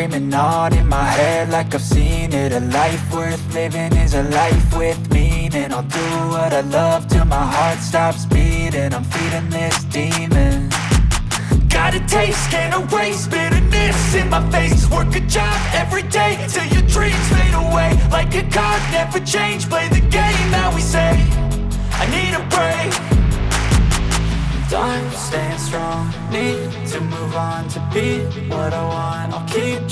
screaming on in my head like I've seen it. A life worth living is a life with meaning. I'll do what I love till my heart stops beating. I'm feeding this demon. Got a taste, can't erase bitterness in my face. Work a job every day till your dreams fade away. Like a card, never change, play the game that we say. I need a break. I'm staying strong, need to move on to be what I want. I'll keep